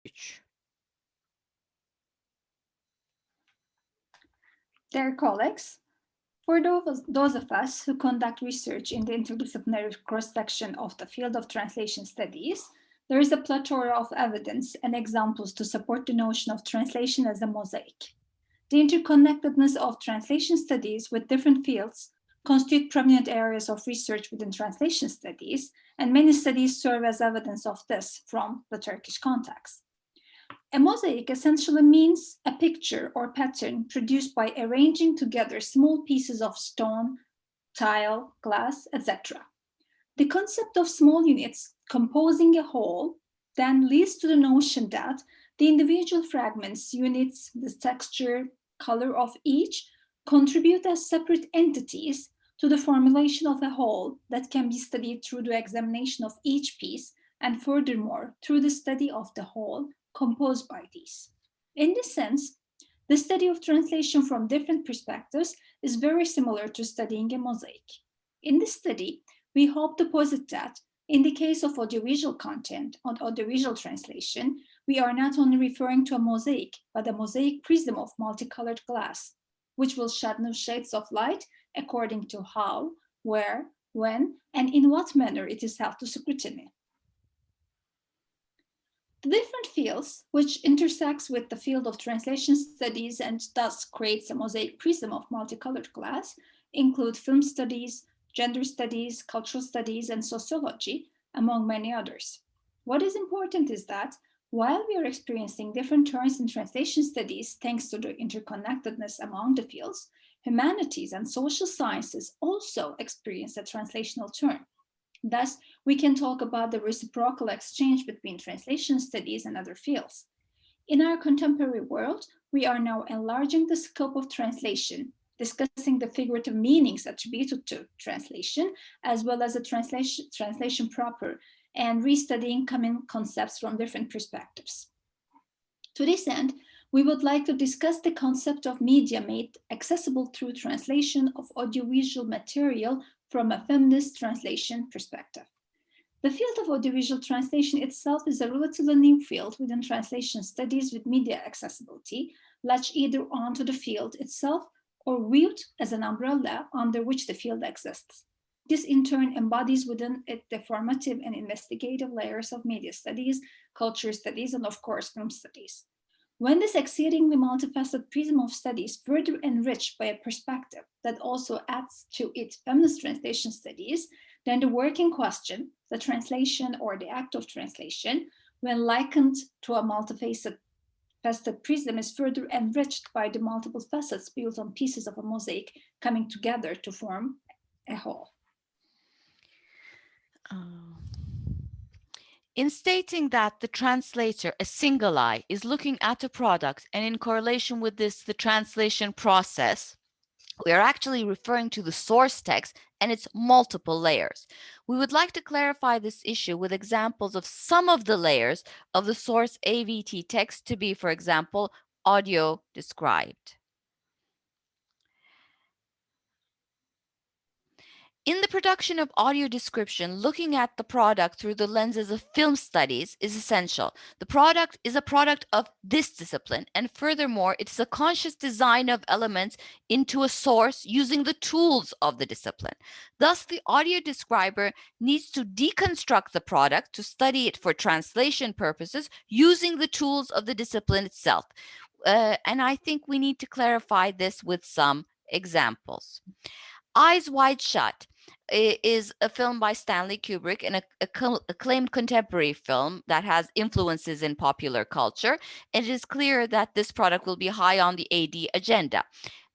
3. Dear colleagues, for those of us who conduct research in the interdisciplinary cross-section of the field of translation studies, there is a plethora of evidence and examples to support the notion of translation as a mosaic. The interconnectedness of translation studies with different fields constitute prominent areas of research within translation studies, and many studies serve as evidence of this from the Turkish context. A mosaic essentially means a picture or pattern produced by arranging together small pieces of stone, tile, glass, etc. The concept of small units composing a whole then leads to the notion that the individual fragments, units, the texture, color of each contribute as separate entities to the formulation of a whole that can be studied through the examination of each piece and furthermore through the study of the whole composed by these. In this sense, the study of translation from different perspectives is very similar to studying a mosaic. In this study, we hope to posit that in the case of audiovisual content or audiovisual translation, we are not only referring to a mosaic, but a mosaic prism of multicolored glass, which will shed new shades of light according to how, where, when, and in what manner it is held to scrutiny. The different fields, which intersects with the field of translation studies and thus creates a mosaic prism of multicolored glass, include film studies, gender studies, cultural studies, and sociology, among many others. What is important is that while we are experiencing different turns in translation studies thanks to the interconnectedness among the fields, humanities and social sciences also experience a translational turn. Thus, we can talk about the reciprocal exchange between translation studies and other fields. In our contemporary world, we are now enlarging the scope of translation, discussing the figurative meanings attributed to translation, as well as the translation proper, and restudying common concepts from different perspectives. To this end, we would like to discuss the concept of media made accessible through translation of audiovisual material from a feminist translation perspective. The field of audiovisual translation itself is a relatively new field within translation studies with media accessibility, latched either onto the field itself or viewed as an umbrella under which the field exists. This in turn embodies within it the formative and investigative layers of media studies, culture studies, and of course, film studies. When this exceedingly multifaceted prism of studies further enriched by a perspective that also adds to its feminist translation studies, then the working question, the translation or the act of translation, when likened to a multifaceted prism, is further enriched by the multiple facets built on pieces of a mosaic coming together to form a whole. In stating that the translator, a single eye, is looking at a product and in correlation with this, the translation process, we are actually referring to the source text and its multiple layers. We would like to clarify this issue with examples of some of the layers of the source AVT text to be, for example, audio described. In the production of audio description, looking at the product through the lenses of film studies is essential. The product is a product of this discipline, and furthermore, it is a conscious design of elements into a source using the tools of the discipline. Thus, the audio describer needs to deconstruct the product to study it for translation purposes using the tools of the discipline itself. And I think we need to clarify this with some examples. Eyes Wide Shut is a film by Stanley Kubrick, and acclaimed contemporary film that has influences in popular culture. And it is clear that this product will be high on the AD agenda.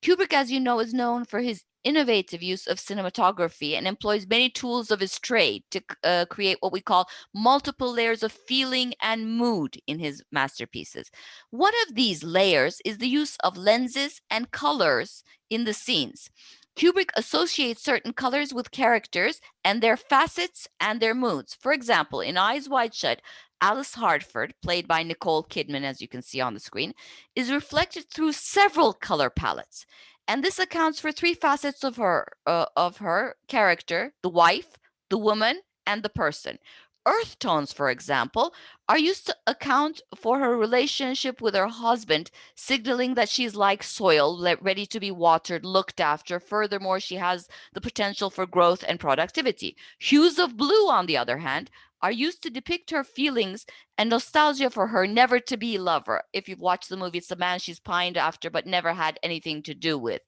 Kubrick, as you know, is known for his innovative use of cinematography and employs many tools of his trade to create what we call multiple layers of feeling and mood in his masterpieces. One of these layers is the use of lenses and colors in the scenes. Kubrick associates certain colors with characters and their facets and their moods. For example, in Eyes Wide Shut, Alice Hartford, played by Nicole Kidman, as you can see on the screen, is reflected through several color palettes. And this accounts for three facets of her character: the wife, the woman, and the person. Earth tones, for example, are used to account for her relationship with her husband, signaling that she's like soil, ready to be watered, looked after. Furthermore, she has the potential for growth and productivity. Hues of blue, on the other hand, are used to depict her feelings and nostalgia for her never-to-be lover. If you've watched the movie, it's the man she's pined after but never had anything to do with.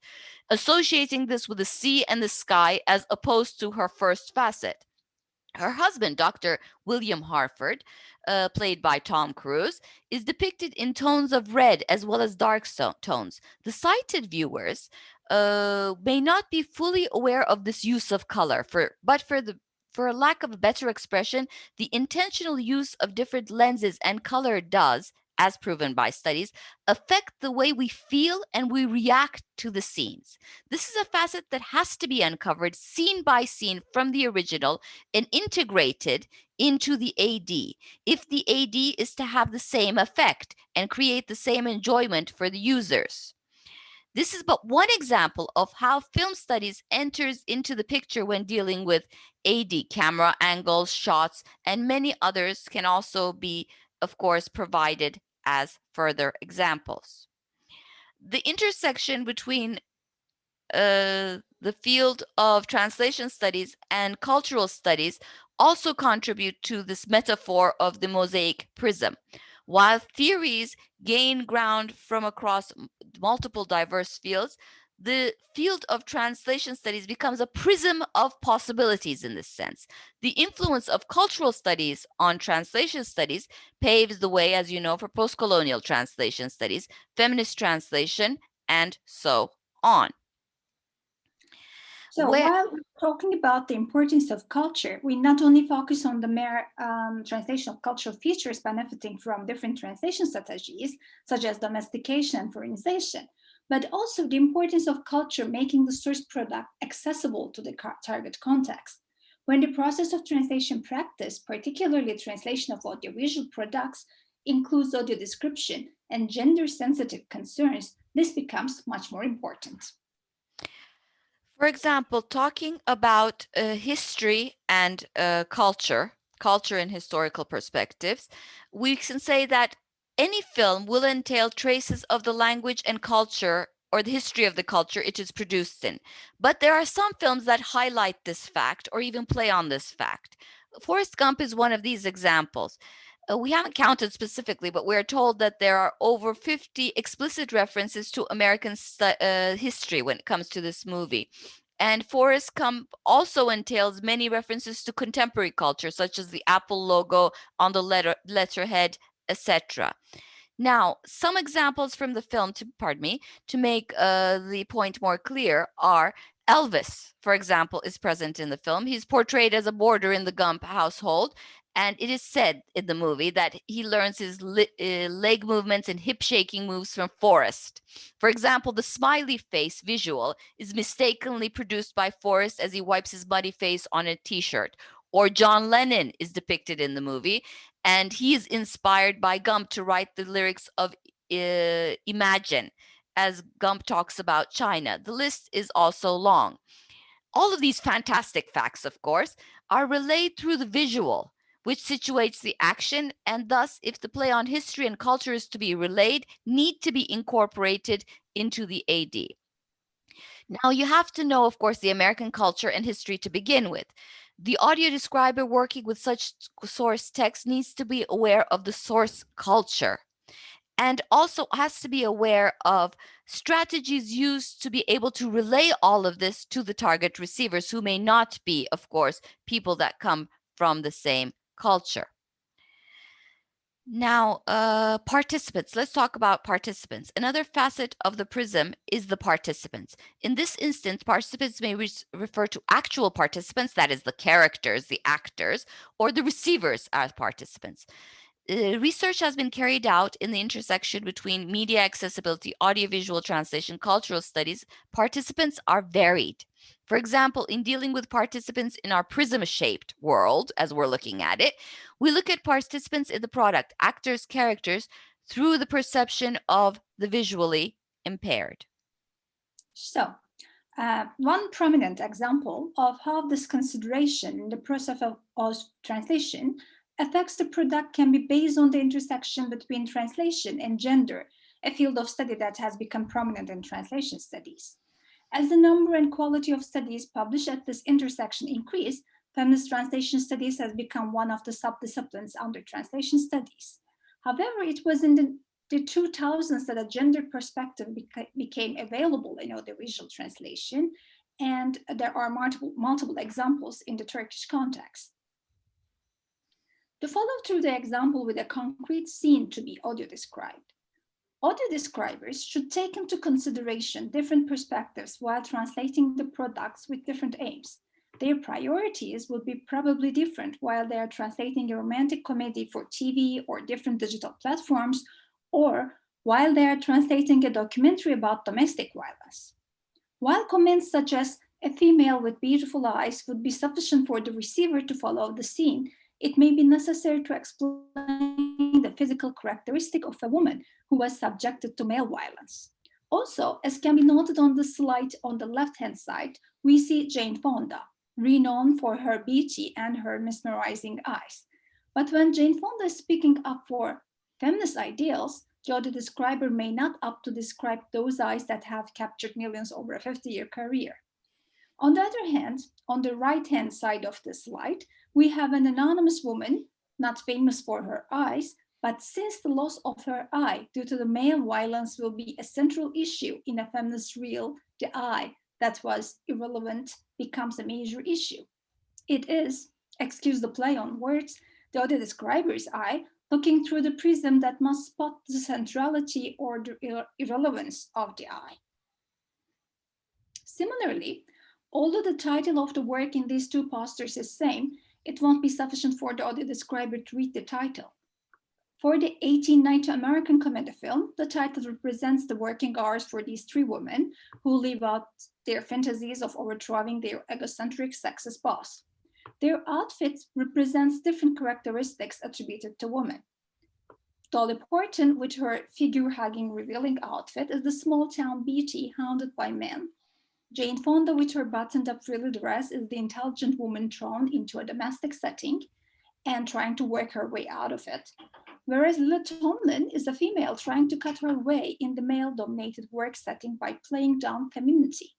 Associating this with the sea and the sky as opposed to her first facet. Her husband, Dr. William Harford, played by Tom Cruise, is depicted in tones of red as well as dark tones. The sighted viewers may not be fully aware of this use of color, but for a lack of a better expression, the intentional use of different lenses and color does, as proven by studies, affect the way we feel and we react to the scenes. This is a facet that has to be uncovered scene by scene from the original and integrated into the AD if the AD is to have the same effect and create the same enjoyment for the users. This is but one example of how film studies enters into the picture when dealing with AD, camera angles, shots, and many others can also be, of course, provided as further examples. The intersection between the field of translation studies and cultural studies also contribute to this metaphor of the mosaic prism. While theories gain ground from across multiple diverse fields, the field of translation studies becomes a prism of possibilities in this sense. The influence of cultural studies on translation studies paves the way, as you know, for post-colonial translation studies, feminist translation, and so on. So while talking about the importance of culture, we not only focus on the mere translation of cultural features benefiting from different translation strategies, such as domestication and foreignization, but also the importance of culture making the source product accessible to the target context. When the process of translation practice, particularly translation of audiovisual products, includes audio description and gender-sensitive concerns, this becomes much more important. For example, talking about history and culture and historical perspectives, we can say that any film will entail traces of the language and culture or the history of the culture it is produced in. But there are some films that highlight this fact or even play on this fact. Forrest Gump is one of these examples. We haven't counted specifically, but we're told that there are over 50 explicit references to American history when it comes to this movie. And Forrest Gump also entails many references to contemporary culture, such as the Apple logo on the letterhead, etc. Now, some examples from the film, to make the point more clear are Elvis, for example, is present in the film. He's portrayed as a boarder in the Gump household, and it is said in the movie that he learns his leg movements and hip shaking moves from Forrest. For example, the smiley face visual is mistakenly produced by Forrest as he wipes his muddy face on a t-shirt. Or John Lennon is depicted in the movie, and he is inspired by Gump to write the lyrics of Imagine, as Gump talks about China. The list is also long. All of these fantastic facts, of course, are relayed through the visual, which situates the action, and thus, if the play on history and culture is to be relayed, need to be incorporated into the AD. Now, you have to know, of course, the American culture and history to begin with. The audio describer working with such source text needs to be aware of the source culture and also has to be aware of strategies used to be able to relay all of this to the target receivers, who may not be, of course, people that come from the same culture. Now, participants. Let's talk about participants. Another facet of the prism is the participants. In this instance, participants may refer to actual participants, that is the characters, the actors, or the receivers as participants. Research has been carried out in the intersection between media accessibility, audiovisual translation, cultural studies. Participants are varied. For example, in dealing with participants in our prism-shaped world, as we're looking at it, we look at participants in the product, actors, characters, through the perception of the visually impaired. So, One prominent example of how this consideration in the process of translation affects the product can be based on the intersection between translation and gender, a field of study that has become prominent in translation studies. As the number and quality of studies published at this intersection increase, feminist translation studies has become one of the subdisciplines under translation studies. However, it was in the 2000s that a gender perspective became available in audiovisual translation, and there are multiple examples in the Turkish context. To follow through the example with a concrete scene to be audio described. Audio describers should take into consideration different perspectives while translating the products with different aims. Their priorities will be probably different while they are translating a romantic comedy for TV or different digital platforms, or while they are translating a documentary about domestic violence. While comments such as "a female with beautiful eyes" would be sufficient for the receiver to follow the scene, it may be necessary to explain the physical characteristic of a woman who was subjected to male violence. Also, as can be noted on the slide on the left-hand side, we see Jane Fonda, renowned for her beauty and her mesmerizing eyes. But when Jane Fonda is speaking up for feminist ideals, the audio describer may not opt to describe those eyes that have captured millions over a 50-year career. On the other hand, on the right-hand side of the slide, we have an anonymous woman, not famous for her eyes, but since the loss of her eye due to the male violence will be a central issue in a feminist reel, the eye that was irrelevant becomes a major issue. It is, excuse the play on words, the audio describer's eye looking through the prism that must spot the centrality or the irrelevance of the eye. Similarly, although the title of the work in these two posters is same, it won't be sufficient for the audio describer to read the title. For the 1890 American comedy film, the title represents the working hours for these three women who live out their fantasies of overthrowing their egocentric sexist boss. Their outfits represents different characteristics attributed to women. Dolly Parton, with her figure-hugging, revealing outfit, is the small-town beauty hounded by men. Jane Fonda, with her buttoned-up frilly dress, is the intelligent woman thrown into a domestic setting and trying to work her way out of it. Whereas Lily Tomlin is a female trying to cut her way in the male-dominated work setting by playing down femininity.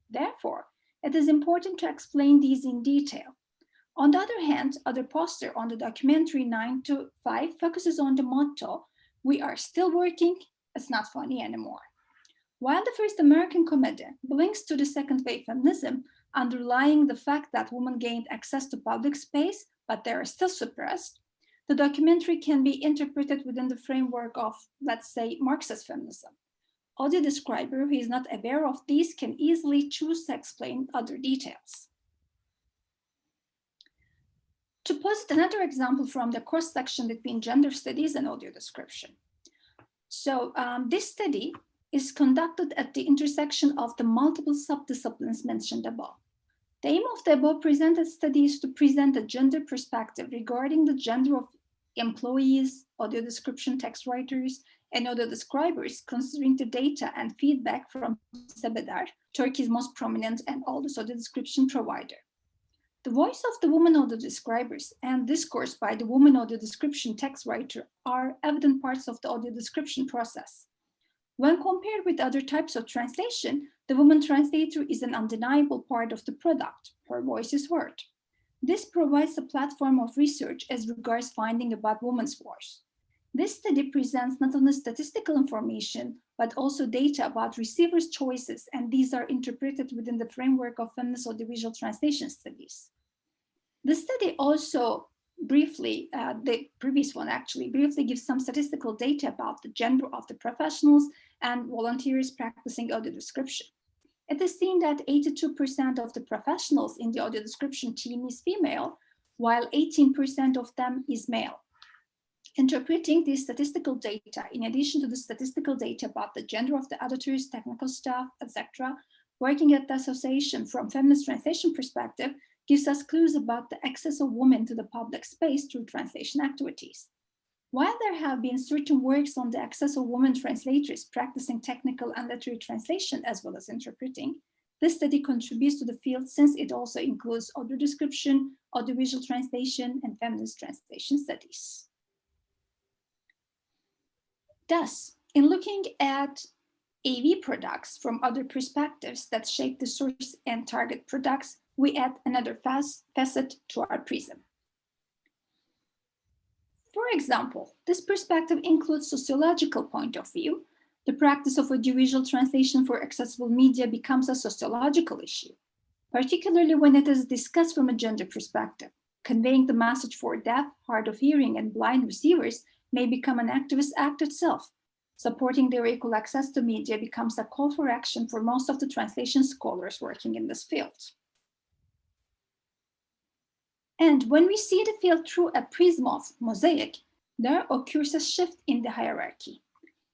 Therefore, it is important to explain these in detail. On the other hand, other poster on the documentary 9 to 5 focuses on the motto, "We are still working, it's not funny anymore." While the first American comedy belongs to the second wave feminism, underlying the fact that women gained access to public space, but they are still suppressed, the documentary can be interpreted within the framework of, let's say, Marxist feminism. Audio describer who is not aware of these can easily choose to explain other details. To posit another example from the cross-section between gender studies and audio description. So this study is conducted at the intersection of the multiple subdisciplines mentioned above. The aim of the above presented study is to present a gender perspective regarding the gender of employees, audio description text writers, and audio describers, considering the data and feedback from Sebeder, Turkey's most prominent and oldest audio description provider. The voice of the woman audio describers and discourse by the woman audio description text writer are evident parts of the audio description process. When compared with other types of translation, the woman translator is an undeniable part of the product. Her voice is heard. This provides a platform of research as regards finding about women's voice. This study presents not only statistical information, but also data about receivers' choices, and these are interpreted within the framework of feminist audiovisual translation studies. The study also briefly, the previous one actually, briefly gives some statistical data about the gender of the professionals and volunteers practicing audio description. It is seen that 82% of the professionals in the audio description team is female, while 18% of them is male. Interpreting these statistical data, in addition to the statistical data about the gender of the editors, technical staff, etc., working at the association from feminist translation perspective, gives us clues about the access of women to the public space through translation activities. While there have been certain works on the access of women translators practicing technical and literary translation as well as interpreting, This study contributes to the field since it also includes audio description, audiovisual translation, and feminist translation studies. Thus, in looking at AV products from other perspectives that shape the source and target products, we add another facet to our prism. For example, this perspective includes sociological point of view. The practice of audiovisual translation for accessible media becomes a sociological issue, particularly when it is discussed from a gender perspective. Conveying the message for deaf, hard of hearing, and blind receivers may become an activist act itself. Supporting their equal access to media becomes a call for action for most of the translation scholars working in this field. And when we see the field through a prism of Mosaic, there occurs a shift in the hierarchy.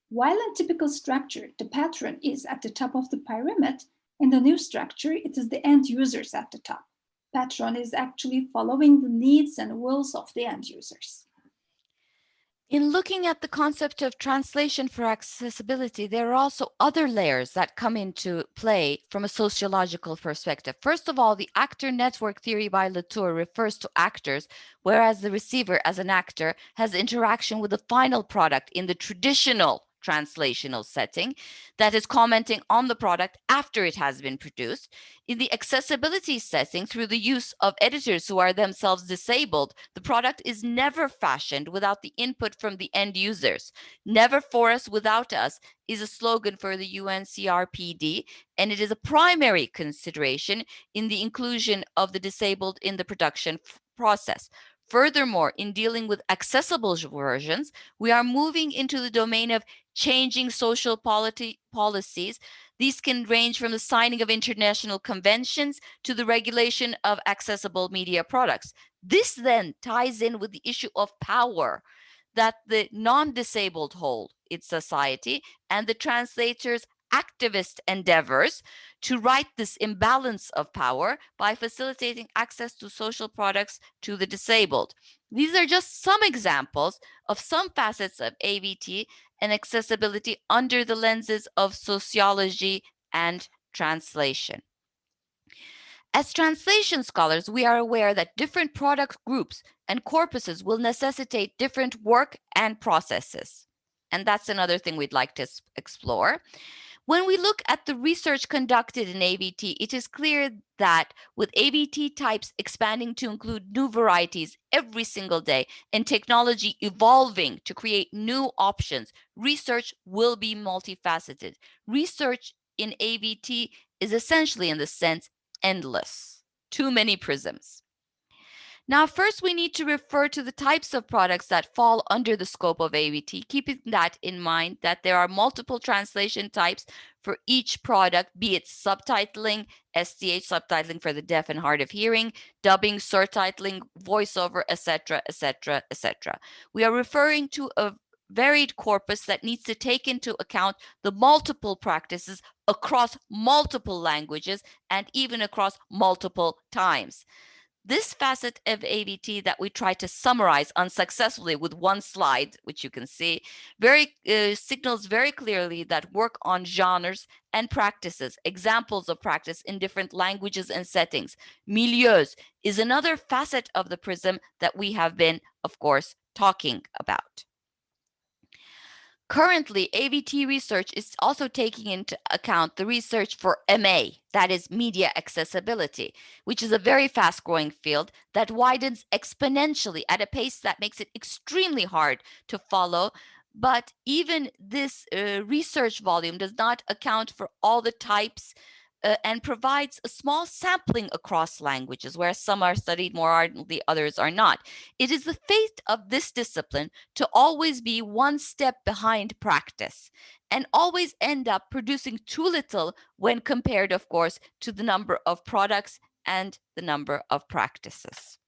While in typical structure, the patron is at the top of the pyramid, in the new structure, it is the end users at the top. Patron is actually following the needs and wills of the end users. In looking at the concept of translation for accessibility, there are also other layers that come into play from a sociological perspective. First of all, the actor network theory by Latour refers to actors, whereas the receiver, as an actor, has interaction with the final product in the traditional translational setting that is commenting on the product after it has been produced. In the accessibility setting, through the use of editors who are themselves disabled, the product is never fashioned without the input from the end users. Never for us without us is a slogan for the UNCRPD, and it is a primary consideration in the inclusion of the disabled in the production process. Furthermore, in dealing with accessible versions, we are moving into the domain of changing social policies. These can range from the signing of international conventions to the regulation of accessible media products. This then ties in with the issue of power that the non-disabled hold in society and the translator's activist endeavors to right this imbalance of power by facilitating access to social products to the disabled. These are just some examples of some facets of AVT and accessibility under the lenses of sociology and translation. As translation scholars, we are aware that different product groups and corpuses will necessitate different work and processes. And that's another thing we'd like to explore. When we look at the research conducted in AVT, it is clear that with AVT types expanding to include new varieties every single day and technology evolving to create new options, research will be multifaceted. Research in AVT is essentially, in this sense, endless. Too many prisms. Now, first, we need to refer to the types of products that fall under the scope of AVT, keeping that in mind that there are multiple translation types for each product, be it subtitling, STH subtitling for the deaf and hard of hearing, dubbing, surtitling, voiceover, etc., etc., etc. We are referring to a varied corpus that needs to take into account the multiple practices across multiple languages and even across multiple times. This facet of AVT that we try to summarize unsuccessfully with one slide, which you can see, signals very clearly that work on genres and practices, examples of practice in different languages and settings. Milieus is another facet of the prism that we have been, of course, talking about. Currently, AVT research is also taking into account the research for MA, that is media accessibility, which is a very fast-growing field that widens exponentially at a pace that makes it extremely hard to follow. But even this research volume does not account for all the types and provides a small sampling across languages, where some are studied more ardently, others are not. It is the fate of this discipline to always be one step behind practice and always end up producing too little when compared, of course, to the number of products and the number of practices.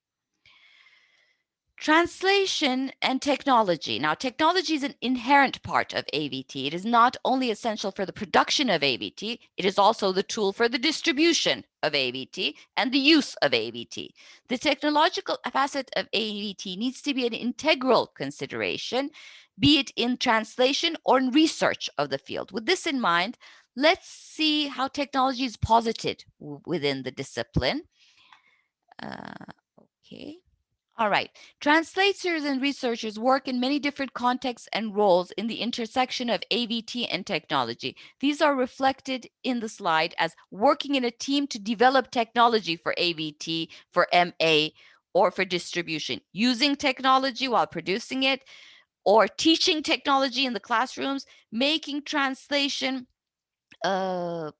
Translation and technology. Now, technology is an inherent part of AVT. It is not only essential for the production of AVT, it is also the tool for the distribution of AVT and the use of AVT. The technological facet of AVT needs to be an integral consideration, be it in translation or in research of the field. With this in mind, Let's see how technology is posited within the discipline. Okay. All right. Translators and researchers work in many different contexts and roles in the intersection of AVT and technology. These are reflected in the slide as working in a team to develop technology for AVT, for MA, or for distribution, using technology while producing it, or teaching technology in the classrooms, making translation, and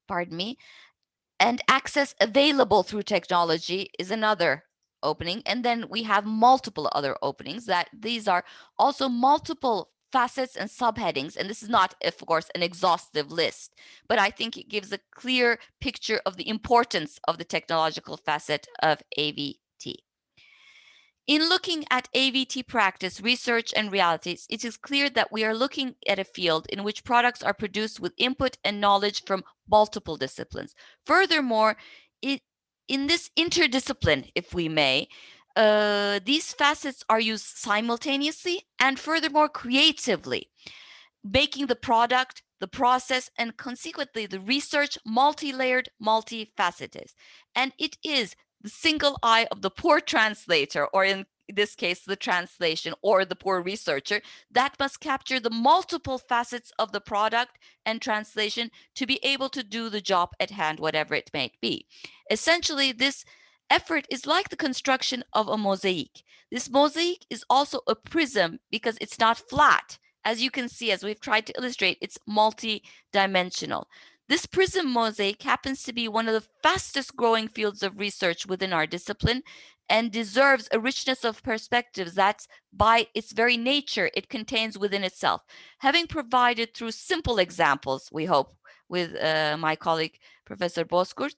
access available through technology is another opening. And then we have multiple other openings that these are also multiple facets and subheadings. And this is not, of course, an exhaustive list, but I think it gives a clear picture of the importance of the technological facet of AVT. In looking at AVT practice, research, and realities, it is clear that we are looking at a field in which products are produced with input and knowledge from multiple disciplines. Furthermore, in this interdiscipline, if we may, these facets are used simultaneously and furthermore creatively, making the product, the process, and consequently the research multi-layered, multifaceted. And it is the single eye of the poor translator, or in this case, the translation, or the poor researcher, that must capture the multiple facets of the product and translation to be able to do the job at hand, whatever it may be. Essentially, this effort is like the construction of a mosaic. This mosaic is also a prism because it's not flat. As you can see, as we've tried to illustrate, it's multi-dimensional. This prism mosaic happens to be one of the fastest growing fields of research within our discipline and deserves a richness of perspectives that, by its very nature, it contains within itself. Having provided through simple examples, we hope, with my colleague, Professor Bozkurt,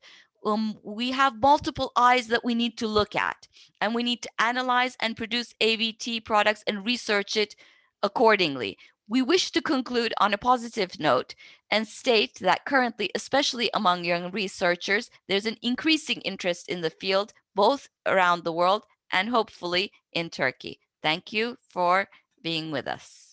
we have multiple eyes that we need to look at, and we need to analyze and produce AVT products and research it accordingly. We wish to conclude on a positive note and state that currently, especially among young researchers, there's an increasing interest in the field, both around the world and hopefully in Turkey. Thank you for being with us.